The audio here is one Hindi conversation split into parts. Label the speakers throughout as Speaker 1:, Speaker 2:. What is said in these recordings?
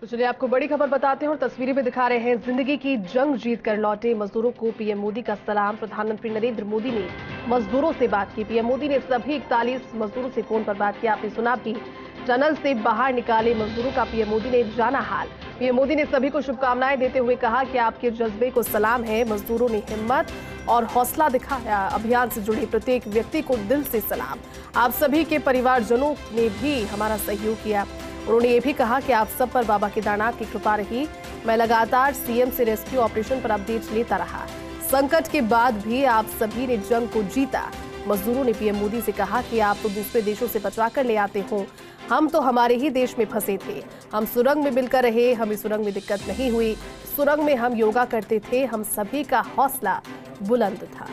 Speaker 1: तो चलिए आपको बड़ी खबर बताते हैं और तस्वीरें भी दिखा रहे हैं। जिंदगी की जंग जीत कर लौटे मजदूरों को पीएम मोदी का सलाम। प्रधानमंत्री नरेंद्र मोदी ने मजदूरों से बात की। पीएम मोदी ने सभी 41 मजदूरों से फोन पर बात की। आपने सुना भी, टनल से बाहर निकाले मजदूरों का पीएम मोदी ने जाना हाल। पीएम मोदी ने सभी को शुभकामनाएं देते हुए कहा कि आपके जज्बे को सलाम है। मजदूरों ने हिम्मत और हौसला दिखाया। अभियान से जुड़े प्रत्येक व्यक्ति को दिल से सलाम। आप सभी के परिवारजनों ने भी हमारा सहयोग किया। उन्होंने ये भी कहा कि आप सब पर बाबा केदारनाथ की कृपा रही। मैं लगातार सीएम से रेस्क्यू ऑपरेशन पर अपडेट लेता रहा। संकट के बाद भी आप सभी ने जंग को जीता। मजदूरों ने पीएम मोदी से कहा कि आप तो दूसरे देशों से बचाकर ले आते हो, हम तो हमारे ही देश में फंसे थे। हम सुरंग में मिलकर रहे, हमें सुरंग में दिक्कत नहीं हुई। सुरंग में हम योगा करते थे। हम सभी का हौसला बुलंद था।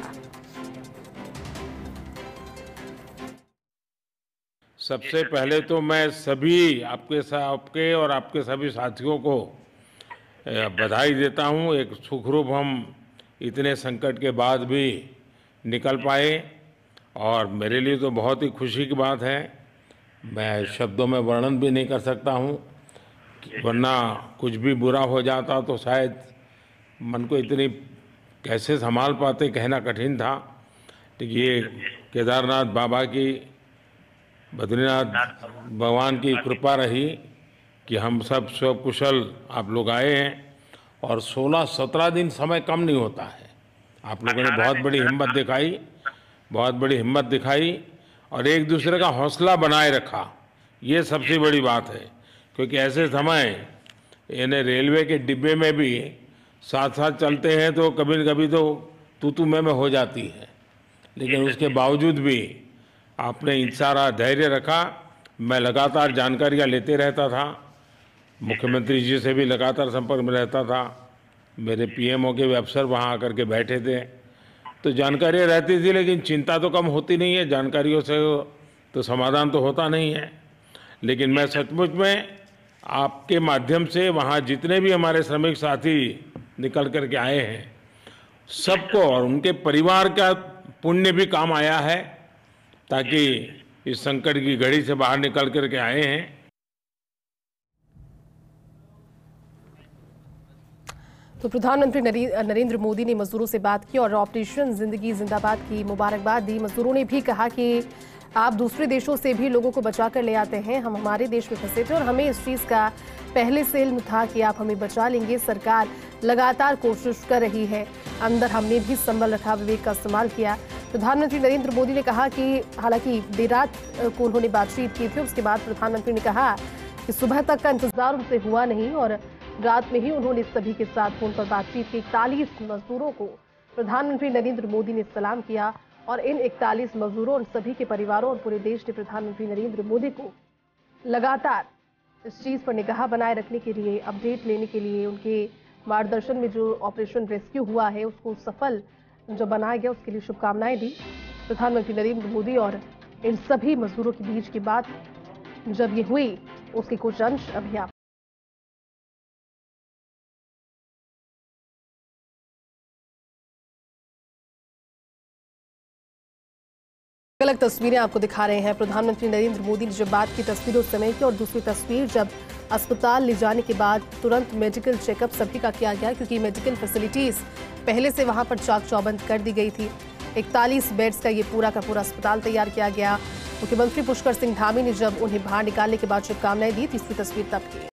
Speaker 2: सबसे पहले तो मैं सभी आपके और आपके सभी साथियों को बधाई देता हूं। एक सुखरूप हम इतने संकट के बाद भी निकल पाए और मेरे लिए तो बहुत ही खुशी की बात है। मैं शब्दों में वर्णन भी नहीं कर सकता हूं, वरना कुछ भी बुरा हो जाता तो शायद मन को इतनी कैसे संभाल पाते कहना कठिन था। लेकिन ये केदारनाथ बाबा की, बद्रीनाथ भगवान की कृपा रही कि हम सब कुशल आप लोग आए हैं। और 16-17 दिन समय कम नहीं होता है। आप लोगों ने बहुत बड़ी हिम्मत दिखाई और एक दूसरे का हौसला बनाए रखा। ये सबसे बड़ी बात है, क्योंकि ऐसे समय यानी रेलवे के डिब्बे में भी साथ साथ चलते हैं तो कभी न कभी तो तू मैं हो जाती है, लेकिन उसके बावजूद भी आपने सारा धैर्य रखा। मैं लगातार जानकारियां लेते रहता था, मुख्यमंत्री जी से भी लगातार संपर्क में रहता था। मेरे पीएमओ के भी अफसर वहां आकर के बैठे थे, तो जानकारियां रहती थी, लेकिन चिंता तो कम होती नहीं है। जानकारियों से तो समाधान तो होता नहीं है। लेकिन मैं सचमुच में आपके माध्यम से वहाँ जितने भी हमारे श्रमिक साथी निकल करके आए हैं, सबको और उनके परिवार का पुण्य भी काम आया है, ताकि इस संकट की घड़ी से बाहर निकल करके आए हैं।
Speaker 1: तो प्रधानमंत्री नरेंद्र मोदी ने मजदूरों से बात की और ऑपरेशन जिंदगी जिंदाबाद की मुबारकबाद दी। मजदूरों ने भी कहा कि आप दूसरे देशों से भी लोगों को बचाकर ले आते हैं। हम हमारे देश में फंसे थे और हमें इस चीज का पहले से इल्म था कि आप हमें बचा लेंगे। सरकार लगातार कोशिश कर रही है। अंदर हमने भी संभल रखा, विवेक का इस्तेमाल किया। प्रधानमंत्री नरेंद्र मोदी ने कहा कि हालांकि देर रात को उन्होंने बातचीत की थी, उसके बाद प्रधानमंत्री ने कहा कि सुबह तक का इंतजार उनसे हुआ नहीं और रात में ही उन्होंने सभी के साथ फोन पर बातचीत की। 41 मजदूरों को प्रधानमंत्री नरेंद्र मोदी ने सलाम किया और इन 41 मजदूरों और सभी के परिवारों और पूरे देश ने प्रधानमंत्री नरेंद्र मोदी को लगातार इस चीज पर निगाह बनाए रखने के लिए, अपडेट लेने के लिए, उनके मार्गदर्शन में जो ऑपरेशन रेस्क्यू हुआ है उसको सफल जो बनाया गया, उसके लिए शुभकामनाएं दी प्रधानमंत्री नरेंद्र मोदी। और इन सभी मजदूरों के बीच की बात जब ये हुई, उसके कुछ अंश अभी आप अलग तस्वीरें आपको दिखा रहे हैं। प्रधानमंत्री नरेंद्र मोदी ने जब बात की, तस्वीरों समय की, और दूसरी तस्वीर जब अस्पताल ले जाने के बाद तुरंत मेडिकल चेकअप सभी का किया गया, क्योंकि मेडिकल फैसिलिटीज पहले से वहां पर चाक चौबंद कर दी गई थी। 41 बेड्स का ये पूरा का पूरा अस्पताल तैयार किया गया। मुख्यमंत्री पुष्कर सिंह धामी ने जब उन्हें बाहर निकालने के बाद शुभकामनाएं दी। तीसरी तस्वीर तब की।